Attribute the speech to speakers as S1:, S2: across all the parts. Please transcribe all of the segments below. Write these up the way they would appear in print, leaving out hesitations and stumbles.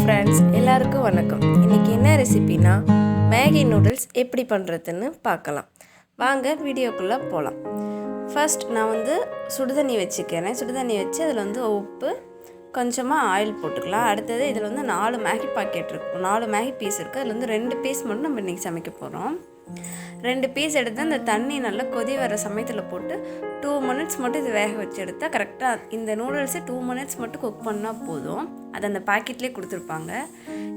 S1: Friends, எல்லாருக்கும் வணக்கம். இன்றைக்கி என்ன ரெசிபினா மேகி நூடுல்ஸ் எப்படி பண்ணுறதுன்னு பார்க்கலாம். வாங்க வீடியோக்குள்ளே போகலாம். ஃபர்ஸ்ட் நான் சுடுதண்ணி வச்சுக்கிறேன். சுடுதண்ணி வச்சு அதில் உப்பு, கொஞ்சமாக ஆயில் போட்டுக்கலாம். அடுத்தது இதில் 4 மேகி பாக்கெட் இருக்கும், 4 மேகி பீஸ் இருக்குது. அதில் 2 பீஸ் மட்டும் நம்ம இன்றைக்கி சமைக்க போகிறோம். 2 பீஸ் எடுத்து அந்த தண்ணி நல்லா கொதி வர சமயத்தில் போட்டு 2 மினிட்ஸ் மட்டும் இது வேக வச்சு எடுத்தால் கரெக்டாக இந்த நூடுல்ஸை 2 மினிட்ஸ் மட்டும் குக் பண்ணால் போதும். அது அந்த பாக்கெட்லேயே கொடுத்துருப்பாங்க.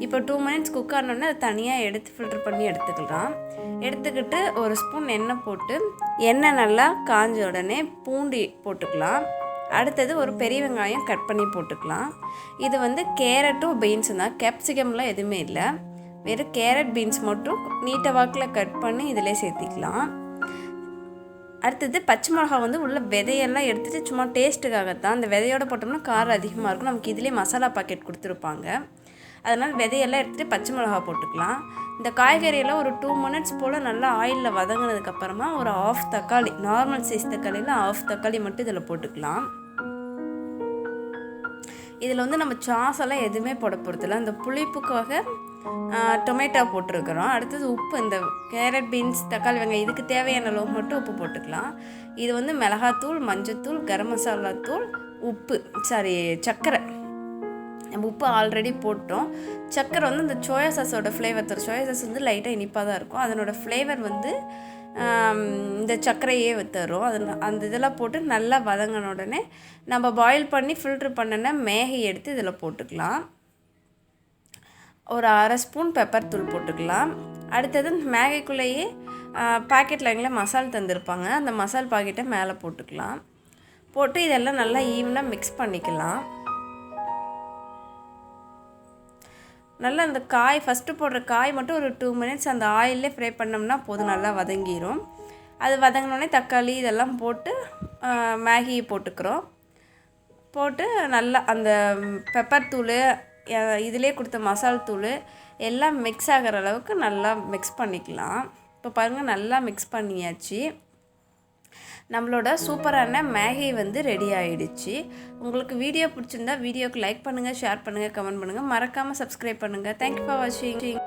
S1: இப்போ 2 மினிட்ஸ் குக் ஆனோடனே அதை தனியாக எடுத்து ஃபில்டர் பண்ணி எடுத்துக்கலாம். எடுத்துக்கிட்டு ஒரு ஸ்பூன் எண்ணெய் போட்டு, எண்ணெய் நல்லா காஞ்ச உடனே பூண்டு போட்டுக்கலாம். அடுத்தது ஒரு பெரிய வெங்காயம் கட் பண்ணி போட்டுக்கலாம். இது கேரட்டும் பீன்ஸும் தான், கேப்சிகம்லாம் எதுவுமே இல்லை. வெறும் கேரட் பீன்ஸ் மட்டும் நீட்ட வாக்கில் கட் பண்ணி இதிலே சேர்த்திக்கலாம். அடுத்தது பச்சை மிளகா உள்ள விதையெல்லாம் எடுத்துகிட்டு சும்மா டேஸ்ட்டுக்காகத்தான். அந்த விதையோடு போட்டோம்னா காரம் அதிகமாக இருக்கும். நமக்கு இதிலே மசாலா பாக்கெட் கொடுத்துருப்பாங்க. அதனால் விதையெல்லாம் எடுத்துகிட்டு பச்சை மிளகா போட்டுக்கலாம். இந்த காய்கறியெல்லாம் ஒரு 2 மினிட்ஸ் போல் நல்லா ஆயிலில் வதங்கினதுக்கப்புறமா ஒரு 1/2 தக்காளி, நார்மல் சைஸ் தக்காளியில் 1/2 தக்காளி மட்டும் இதில் போட்டுக்கலாம். இதில் நம்ம சாஸ் எல்லாம் எதுவுமே போட போகிறதில்ல. இந்த புளிப்புக்காக டொமேட்டோ போட்டிருக்கிறோம். அடுத்தது உப்பு, இந்த கேரட் பீன்ஸ் தக்காளி வெங்காயம் இதுக்கு தேவையான அளவு மட்டும் உப்பு போட்டுக்கலாம். இது மிளகாத்தூள், மஞ்சத்தூள், கரம் மசாலா தூள், சர்க்கரை. நம்ம உப்பு ஆல்ரெடி போட்டோம். சர்க்கரை இந்த சோயா சாஸோட ஃப்ளேவர் தரும். சோயா சாஸ் லைட்டாக இனிப்பாக தான் இருக்கும். அதனோட ஃப்ளேவர் இந்த சர்க்கரையே தரும். அந்த இதெல்லாம் போட்டு நல்லா வதங்கின உடனே நம்ம பாயில் பண்ணி ஃபில்ட்ரு பண்ணின மேகி எடுத்து இதில் போட்டுக்கலாம். ஒரு 1/2 ஸ்பூன் பெப்பர் தூள் போட்டுக்கலாம். அடுத்தது மேகிக்குள்ளேயே பாக்கெட்டில் மசால் தந்துருப்பாங்க. அந்த மசால் பாக்கெட்டை மேலே போட்டுக்கலாம். போட்டு இதெல்லாம் நல்லா ஈவனாக மிக்ஸ் பண்ணிக்கலாம். நல்லா அந்த காய் ஃபஸ்ட்டு போடுற காய் மட்டும் ஒரு 2 மினிட்ஸ் அந்த ஆயிலே ஃப்ரை பண்ணோம்னா போதும், நல்லா வதங்கிடும். அது வதங்கினோடனே தக்காளி இதெல்லாம் போட்டு மேகியை போட்டுக்கிறோம். போட்டு நல்லா அந்த பெப்பர் தூள், இதிலே கொடுத்த மசால் தூள் எல்லாம் மிக்ஸ் ஆகிற அளவுக்கு நல்லா மிக்ஸ் பண்ணிக்கலாம். இப்போ பாருங்கள், நல்லா மிக்ஸ் பண்ணியாச்சு. நம்மளோட சூப்பரான மேகி ரெடி ஆகிடுச்சு. உங்களுக்கு வீடியோ பிடிச்சிருந்தா வீடியோக்கு லைக் பண்ணுங்கள், ஷேர் பண்ணுங்கள், கமெண்ட் பண்ணுங்கள். மறக்காமல் சப்ஸ்கிரைப் பண்ணுங்கள். தேங்க்யூ ஃபார் வாட்சிங்.